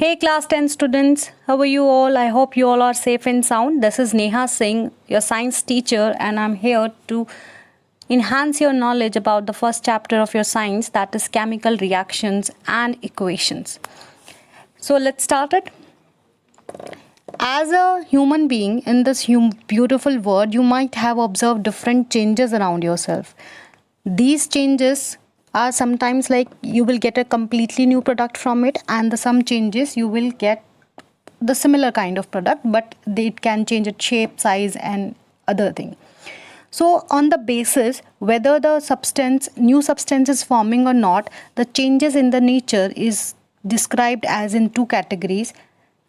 Hey class 10 students, how are you all? I hope you all are safe and sound. This is Neha Singh, your science teacher, and I'm here to enhance your knowledge about the first chapter of your science, that is chemical reactions and equations. So let's start it. As a human being in this beautiful world, you might have observed different changes around yourself. These changes are sometimes like you will get a completely new product from it, and some changes you will get the similar kind of product, but it can change its shape, size, and other thing. So on the basis whether the new substance is forming or not, the changes in the nature is described as in two categories.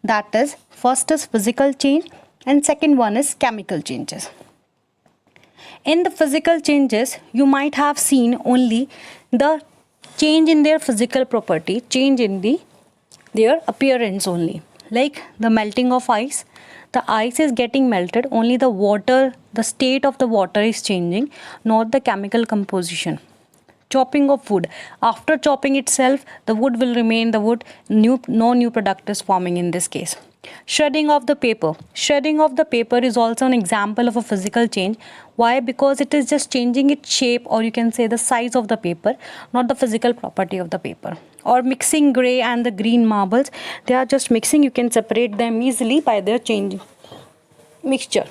That is, first is physical change and second one is chemical changes. In the physical changes, you might have seen only the change in their physical property, change in their appearance only. Like the melting of ice, the ice is getting melted, only the water, the state of the water is changing, not the chemical composition. Chopping of wood, after chopping itself, the wood will remain the wood, no new product is forming in this case. Shredding of the paper. Shredding of the paper is also an example of a physical change. Why? Because it is just changing its shape, or you can say the size of the paper, not the physical property of the paper. Or mixing gray and the green marbles, they are just mixing, you can separate them easily by their change mixture.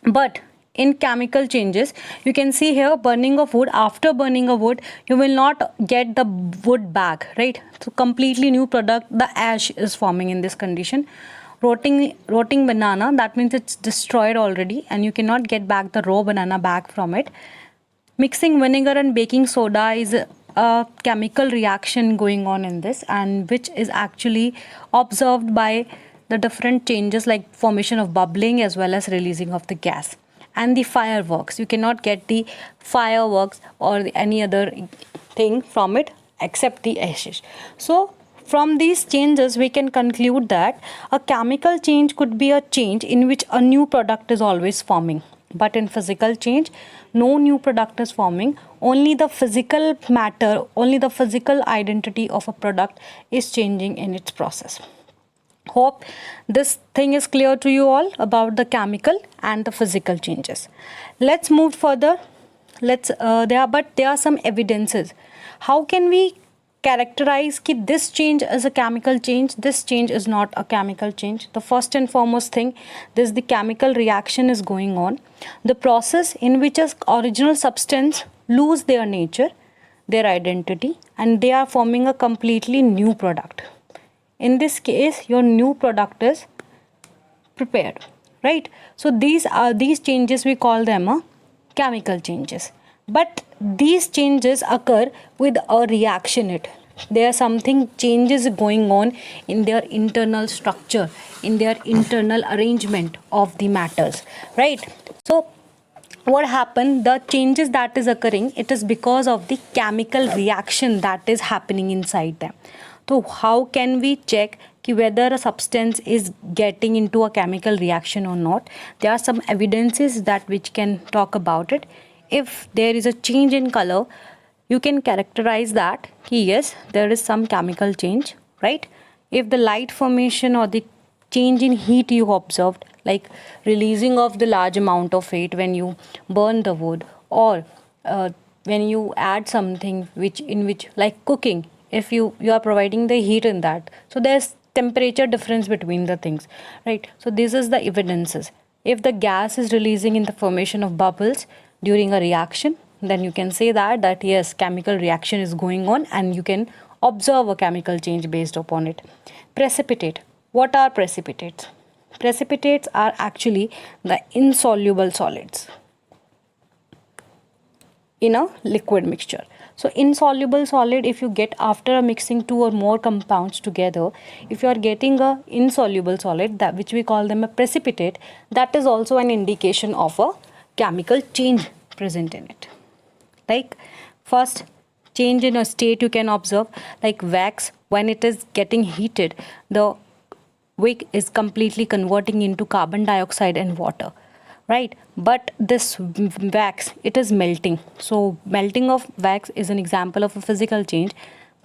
But in chemical changes, you can see here burning of wood. After burning of wood, you will not get the wood back, right? So completely new product, the ash is forming in this condition. Rotting banana, that means it's destroyed already and you cannot get back the raw banana back from it. Mixing vinegar and baking soda is a chemical reaction going on in this, and which is actually observed by the different changes like formation of bubbling as well as releasing of the gas. And the fireworks, you cannot get the fireworks or any other thing from it except the ashes. So from these changes we can conclude that a chemical change could be a change in which a new product is always forming, but in physical change no new product is forming, only the physical matter, only the physical identity of a product is changing in its process. Hope this thing is clear to you all about the chemical and the physical changes. Let's move further. There are some evidences. How can we characterize that this change is a chemical change, this change is not a chemical change? The first and foremost thing, this the chemical reaction is going on. The process in which a original substance lose their nature, their identity, and they are forming a completely new product. In this case, your new product is prepared, right? So these changes, we call them chemical changes. But these changes occur with a reaction. There are something changes going on in their internal structure, in their internal arrangement of the matters, right? So what happened, the changes that is occurring, it is because of the chemical reaction that is happening inside them. So how can we check whether a substance is getting into a chemical reaction or not? There are some evidences that which can talk about it. If there is a change in color, you can characterize that yes, there is some chemical change, right? If the light formation or the change in heat you observed, like releasing of the large amount of heat when you burn the wood, or when you add something which like cooking, if you are providing the heat in that, so there's temperature difference between the things, right? So this is the evidences. If the gas is releasing in the formation of bubbles during a reaction, then you can say that yes, chemical reaction is going on and you can observe a chemical change based upon it. Precipitate. What are precipitates? Precipitates are actually the insoluble solids in a liquid mixture. So insoluble solid, if you get after mixing two or more compounds together, if you are getting a insoluble solid, that which we call them a precipitate, that is also an indication of a chemical change present in it. Like first, change in a state you can observe, like wax, when it is getting heated, the wick is completely converting into carbon dioxide and water, right? But this wax, it is melting. So melting of wax is an example of a physical change.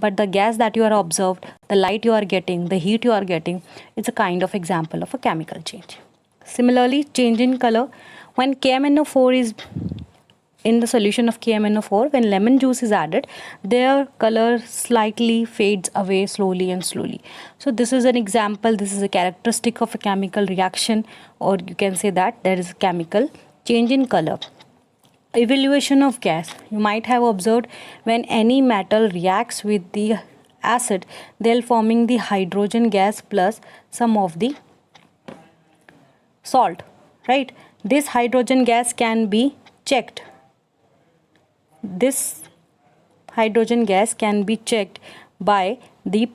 but the gas that you are observed, the light you are getting, the heat you are getting, it's a kind of example of a chemical change. Similarly, change in color. When KMNO4 is in the solution of KMNO4, when lemon juice is added, their color slightly fades away slowly and slowly. So this is an example, this is a characteristic of a chemical reaction, or you can say that there is a chemical change in color. Evaluation of gas. You might have observed when any metal reacts with the acid, they'll forming the hydrogen gas plus some of the salt, right? This hydrogen gas can be checked. This hydrogen gas can be checked by the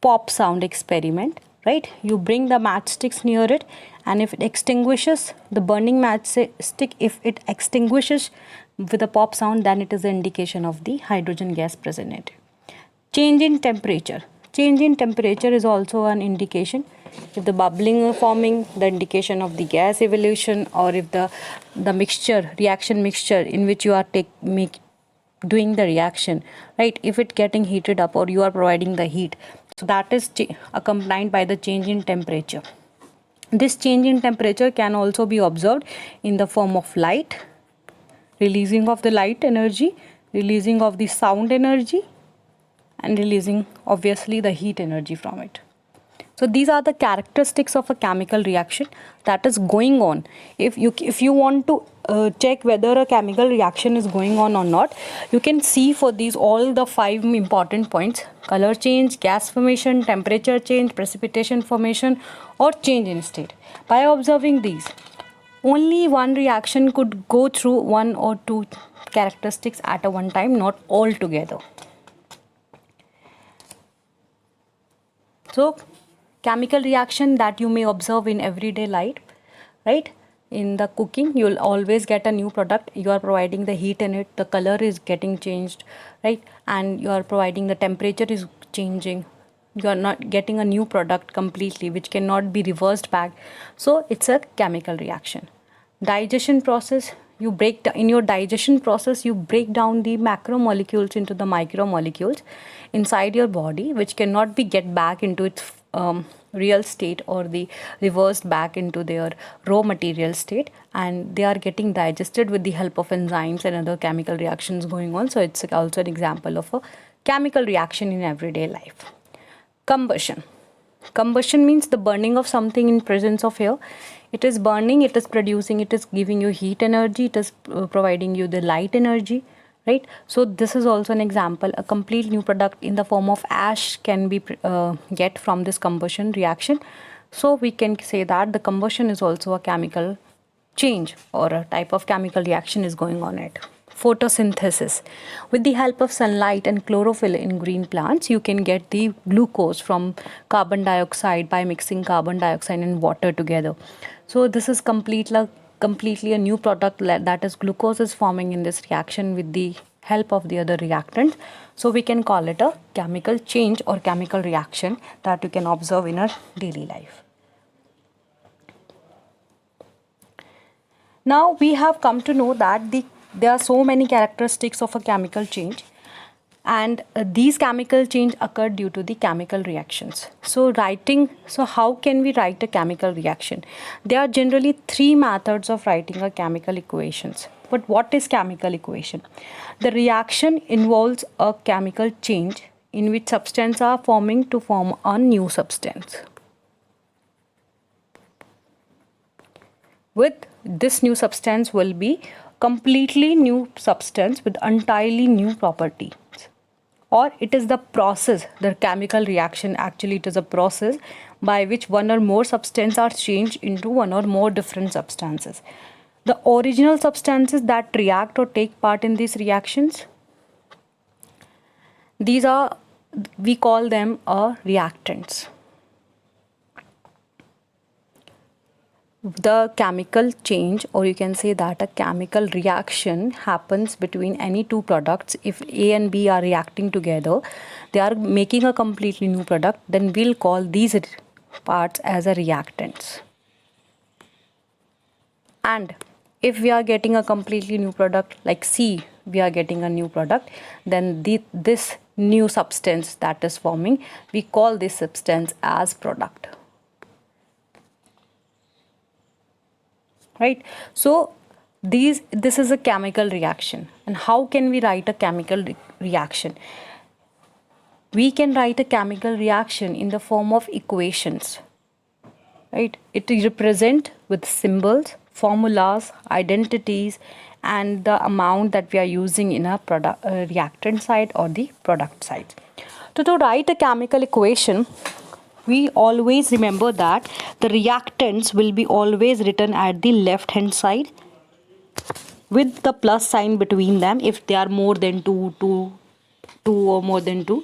pop sound experiment, right? You bring the matchsticks near it, and if it extinguishes, the burning matchstick, if it extinguishes with a pop sound, then it is an indication of the hydrogen gas present in it. Change in temperature. Change in temperature is also an indication. If the bubbling or forming, the indication of the gas evolution, or if the mixture, reaction mixture in which you are doing the reaction, right? If it getting heated up or you are providing the heat, so that is accompanied by the change in temperature. This change in temperature can also be observed in the form of light, releasing of the light energy, releasing of the sound energy, and releasing obviously the heat energy from it. So these are the characteristics of a chemical reaction that is going on. If you want to check whether a chemical reaction is going on or not, you can see for these all the 5 important points: color change, gas formation, temperature change, precipitation formation, or change in state. By observing these, only one reaction could go through 1 or 2 characteristics at a one time, not all together. So chemical reaction that you may observe in everyday life, right? In the cooking, you'll always get a new product. You are providing the heat in it, the color is getting changed, right? And you are providing the temperature is changing. You are not getting a new product completely, which cannot be reversed back. So it's a chemical reaction. Digestion process. In your digestion process, you break down the macromolecules into the micromolecules inside your body, which cannot be get back into its real state or the reversed back into their raw material state, and they are getting digested with the help of enzymes and other chemical reactions going on. So it's also an example of a chemical reaction in everyday life. Combustion. Combustion means the burning of something in presence of air. It is burning, it is producing, it is giving you heat energy, it is providing you the light energy, right? So this is also an example. A complete new product in the form of ash can be get from this combustion reaction. So we can say that the combustion is also a chemical change, or a type of chemical reaction is going on it. Photosynthesis. With the help of sunlight and chlorophyll in green plants, you can get the glucose from carbon dioxide by mixing carbon dioxide and water together. So this is completely a new product, that is glucose is forming in this reaction with the help of the other reactants. So we can call it a chemical change or chemical reaction that you can observe in our daily life. Now we have come to know that there are so many characteristics of a chemical change, and these chemical change occur due to the chemical reactions. So how can we write a chemical reaction? There are generally 3 methods of writing a chemical equations. But what is chemical equation? The reaction involves a chemical change in which substances are forming to form a new substance. With this new substance will be completely new substance with entirely new properties. Or it is the process, the chemical reaction, actually it is a process by which one or more substances are changed into one or more different substances. The original substances that react or take part in these reactions, we call them reactants. The chemical change, or you can say that a chemical reaction happens between any 2 products. If A and B are reacting together, they are making a completely new product, then we'll call these parts as a reactants. And if we are getting a completely new product, like C, we are getting a new product, then this new substance that is forming. We call this substance as product. Right? So this is a chemical reaction. And how can we write a chemical reaction? We can write a chemical reaction in the form of equations. Right? It is represent with symbols, formulas, identities, and the amount that we are using in our product reactant side or the product side. So to write a chemical equation, we always remember that the reactants will be always written at the left hand side with the plus sign between them if they are more than two or more than 2.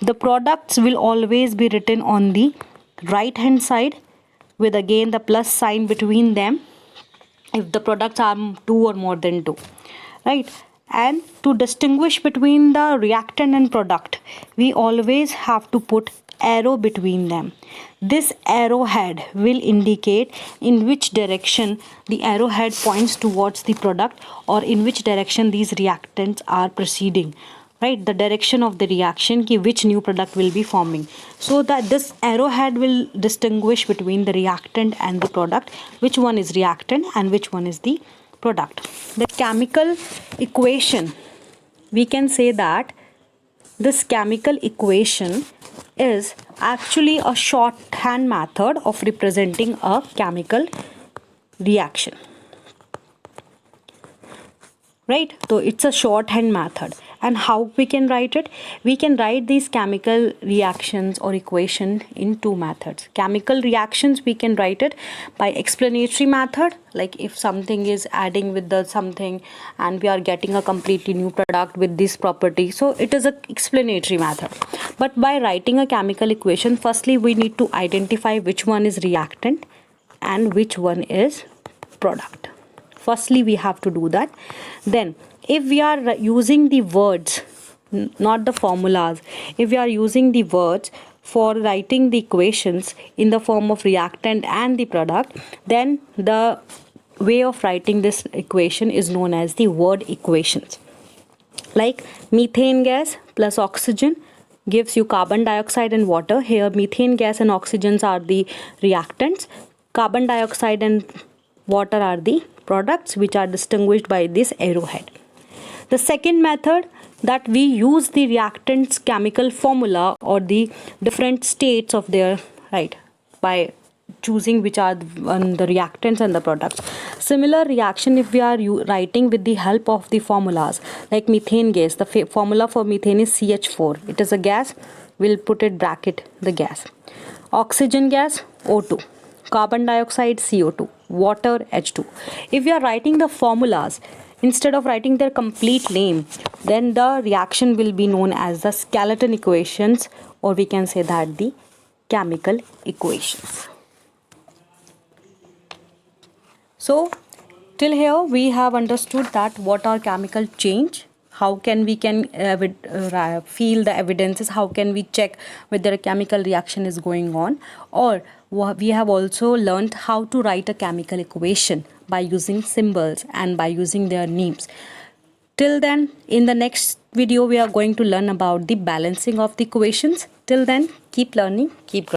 The products will always be written on the right hand side with again the plus sign between them if the products are 2 or more than 2, right? And to distinguish between the reactant and product, we always have to put arrow between them. This arrowhead will indicate in which direction the arrowhead points towards the product or in which direction these reactants are proceeding, right? The direction of the reaction ki which new product will be forming, so that this arrowhead will distinguish between the reactant and the product, which one is reactant and which one is the product. The chemical equation, we can say that this chemical equation is actually a shorthand method of representing a chemical reaction, right? So it's a shorthand method. And how we can write it? We can write these chemical reactions or equation in two methods. Chemical reactions, we can write it by explanatory method, like if something is adding with the something and we are getting a completely new product with this property, so it is a explanatory method. But by writing a chemical equation, firstly we need to identify which one is reactant and which one is product. Firstly we have to do that. Then if we are using the words, not the formulas, if we are using the words for writing the equations in the form of reactant and the product, then the way of writing this equation is known as the word equations. Like methane gas plus oxygen gives you carbon dioxide and water. Here methane gas and oxygens are the reactants, carbon dioxide and water are the products, which are distinguished by this arrowhead. The second method, that we use the reactants chemical formula or the different states of their, right, by choosing which are the reactants and the products. Similar reaction if we are writing with the help of the formulas, like methane gas, the formula for methane is CH4. It is a gas, we'll put it bracket the gas. Oxygen gas O2, carbon dioxide CO2, water H2. If we are writing the formulas instead of writing their complete name, then the reaction will be known as the skeleton equations, or we can say that the chemical equations. So till here we have understood that what are chemical change, how can we feel the evidences, how can we check whether a chemical reaction is going on, or we have also learned how to write a chemical equation by using symbols and by using their names. Till then, in the next video we are going to learn about the balancing of the equations. Till then, keep learning, keep growing.